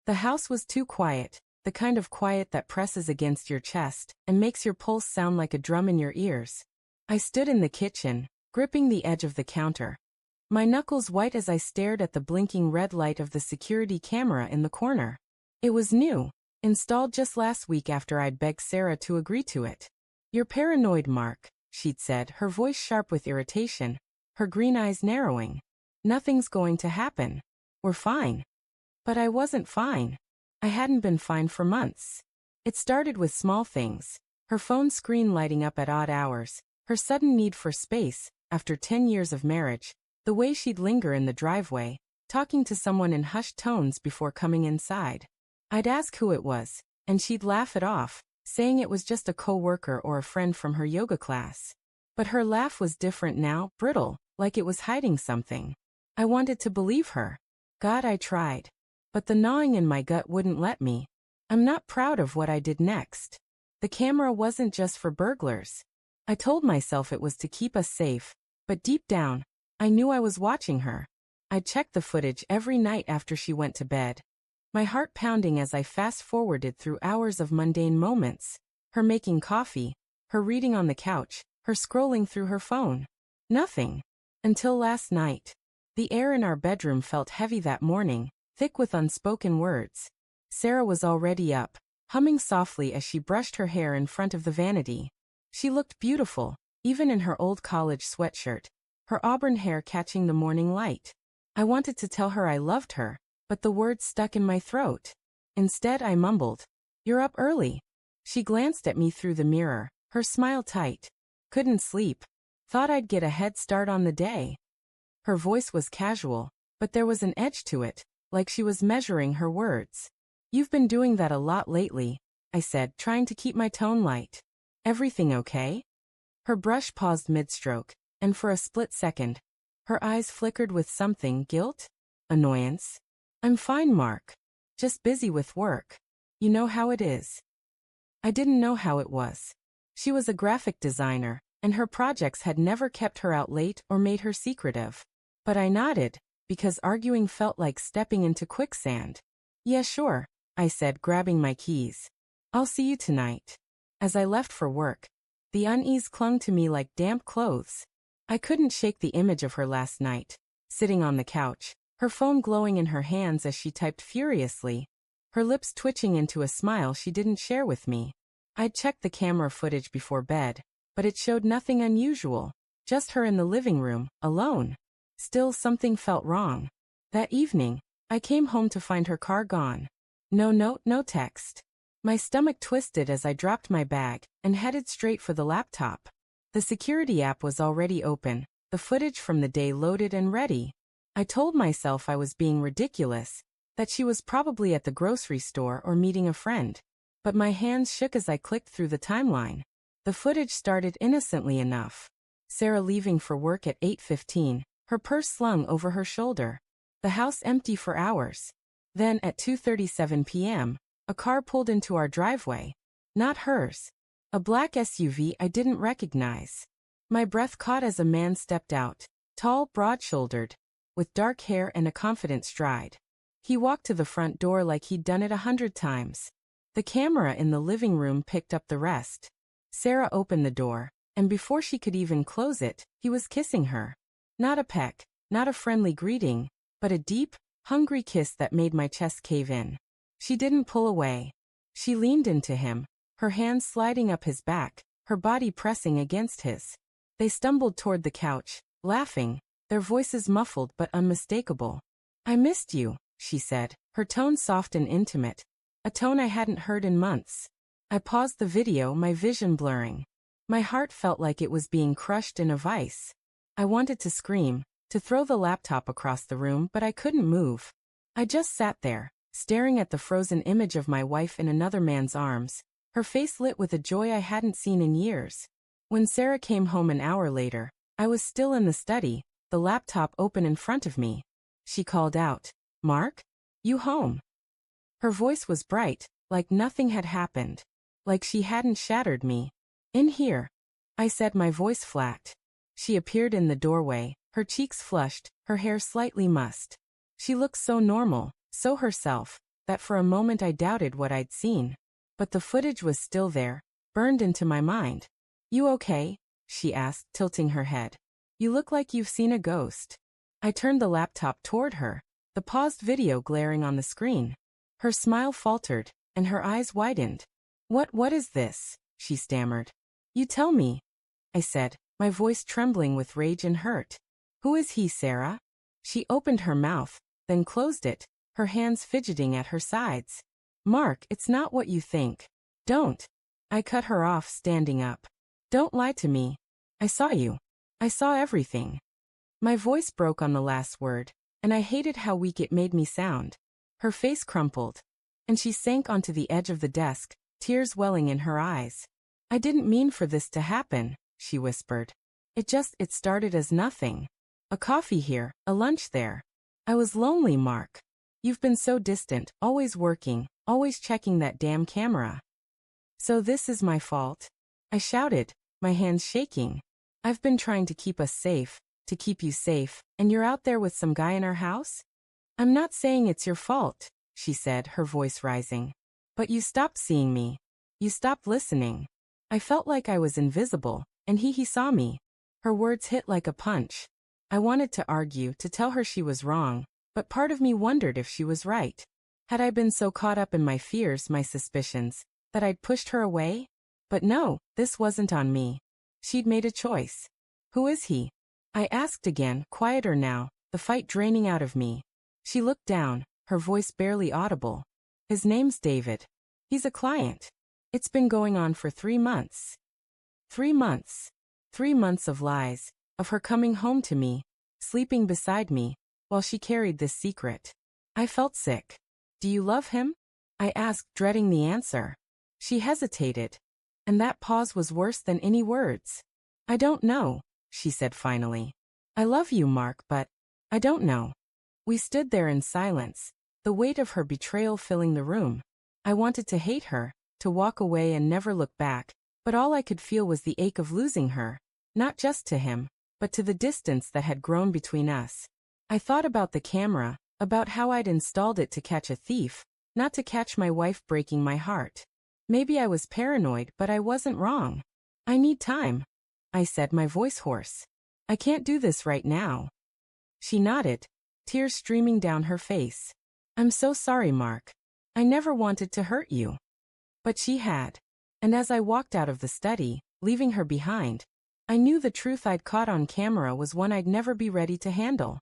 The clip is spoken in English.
The house was too quiet, the kind of quiet that presses against your chest and makes your pulse sound like a drum in your ears. I stood in the kitchen, gripping the edge of the counter, my knuckles white as I stared at the blinking red light of the security camera in the corner. It was new, installed just last week after I'd begged Sarah to agree to it. "You're paranoid, Mark," she'd said, her voice sharp with irritation, her green eyes narrowing. "Nothing's going to happen. We're fine." But I wasn't fine. I hadn't been fine for months. It started with small things, her phone screen lighting up at odd hours, her sudden need for space, after 10 years of marriage, the way she'd linger in the driveway, talking to someone in hushed tones before coming inside. I'd ask who it was, and she'd laugh it off, saying it was just a co-worker or a friend from her yoga class. But her laugh was different now, brittle, like it was hiding something. I wanted to believe her. God, I tried. But the gnawing in my gut wouldn't let me. I'm not proud of what I did next. The camera wasn't just for burglars. I told myself it was to keep us safe, but deep down, I knew I was watching her. I'd check the footage every night after she went to bed, my heart pounding as I fast-forwarded through hours of mundane moments, her making coffee, her reading on the couch, her scrolling through her phone. Nothing. Until last night. The air in our bedroom felt heavy that morning, thick with unspoken words. Sarah was already up, humming softly as she brushed her hair in front of the vanity. She looked beautiful, even in her old college sweatshirt, her auburn hair catching the morning light. I wanted to tell her I loved her, but the words stuck in my throat. Instead, I mumbled, "You're up early." She glanced at me through the mirror, her smile tight. "Couldn't sleep. Thought I'd get a head start on the day." Her voice was casual, but there was an edge to it, like she was measuring her words. "You've been doing that a lot lately," I said, trying to keep my tone light. "Everything okay?" Her brush paused mid-stroke, and for a split second, her eyes flickered with something, guilt? Annoyance? "I'm fine, Mark. Just busy with work. You know how it is." I didn't know how it was. She was a graphic designer, and her projects had never kept her out late or made her secretive. But I nodded, because arguing felt like stepping into quicksand. "Yeah, sure," I said, grabbing my keys. "I'll see you tonight." As I left for work, the unease clung to me like damp clothes. I couldn't shake the image of her last night, sitting on the couch, her phone glowing in her hands as she typed furiously, her lips twitching into a smile she didn't share with me. I'd checked the camera footage before bed, but it showed nothing unusual, just her in the living room, alone. Still, something felt wrong. That evening, I came home to find her car gone. No note, no text. My stomach twisted as I dropped my bag and headed straight for the laptop. The security app was already open, the footage from the day loaded and ready. I told myself I was being ridiculous, that she was probably at the grocery store or meeting a friend. But my hands shook as I clicked through the timeline. The footage started innocently enough. Sarah leaving for work at 8:15, her purse slung over her shoulder. The house empty for hours. Then, at 2:37 p.m., a car pulled into our driveway. Not hers. A black SUV I didn't recognize. My breath caught as a man stepped out, tall, broad-shouldered, with dark hair and a confident stride. He walked to the front door like he'd done it 100 times. The camera in the living room picked up the rest. Sarah opened the door, and before she could even close it, he was kissing her. Not a peck, not a friendly greeting, but a deep, hungry kiss that made my chest cave in. She didn't pull away. She leaned into him, her hands sliding up his back, her body pressing against his. They stumbled toward the couch, laughing, their voices muffled but unmistakable. "I missed you," she said, her tone soft and intimate, a tone I hadn't heard in months. I paused the video, my vision blurring. My heart felt like it was being crushed in a vice. I wanted to scream, to throw the laptop across the room, but I couldn't move. I just sat there, staring at the frozen image of my wife in another man's arms, her face lit with a joy I hadn't seen in years. When Sarah came home an hour later, I was still in the study, the laptop open in front of me. She called out, "Mark? You home?" Her voice was bright, like nothing had happened, like she hadn't shattered me. "In here," I said, my voice flat. She appeared in the doorway, her cheeks flushed, her hair slightly mussed. She looked so normal, so herself, that for a moment I doubted what I'd seen. But the footage was still there, burned into my mind. "You okay?" she asked, tilting her head. "You look like you've seen a ghost." I turned the laptop toward her, the paused video glaring on the screen. Her smile faltered, and her eyes widened. What is this?" she stammered. "You tell me," I said, my voice trembling with rage and hurt. "Who is he, Sarah?" She opened her mouth, then closed it, her hands fidgeting at her sides. "Mark, it's not what you think. Don't." I cut her off, standing up. "Don't lie to me. I saw you. I saw everything." My voice broke on the last word, and I hated how weak it made me sound. Her face crumpled, and she sank onto the edge of the desk, tears welling in her eyes. "I didn't mean for this to happen," she whispered. It started as nothing. A coffee here, a lunch there. I was lonely, Mark. You've been so distant, always working, always checking that damn camera." "So this is my fault?" I shouted, my hands shaking. "I've been trying to keep us safe, to keep you safe, and you're out there with some guy in our house?" "I'm not saying it's your fault," she said, her voice rising. "But you stopped seeing me. You stopped listening. I felt like I was invisible, and he saw me." Her words hit like a punch. I wanted to argue, to tell her she was wrong, but part of me wondered if she was right. Had I been so caught up in my fears, my suspicions, that I'd pushed her away? But no, this wasn't on me. She'd made a choice. "Who is he?" I asked again, quieter now, the fight draining out of me. She looked down, her voice barely audible. "His name's David. He's a client. It's been going on for 3 months." 3 months. 3 months of lies, of her coming home to me, sleeping beside me, while she carried this secret. I felt sick. "Do you love him?" I asked, dreading the answer. She hesitated, and that pause was worse than any words. "I don't know," she said finally. "I love you, Mark, but I don't know." We stood there in silence, the weight of her betrayal filling the room. I wanted to hate her, to walk away and never look back, but all I could feel was the ache of losing her, not just to him, but to the distance that had grown between us. I thought about the camera, about how I'd installed it to catch a thief, not to catch my wife breaking my heart. Maybe I was paranoid, but I wasn't wrong. "I need time," I said, my voice hoarse. "I can't do this right now." She nodded, tears streaming down her face. "I'm so sorry, Mark. I never wanted to hurt you." But she had. And as I walked out of the study, leaving her behind, I knew the truth I'd caught on camera was one I'd never be ready to handle.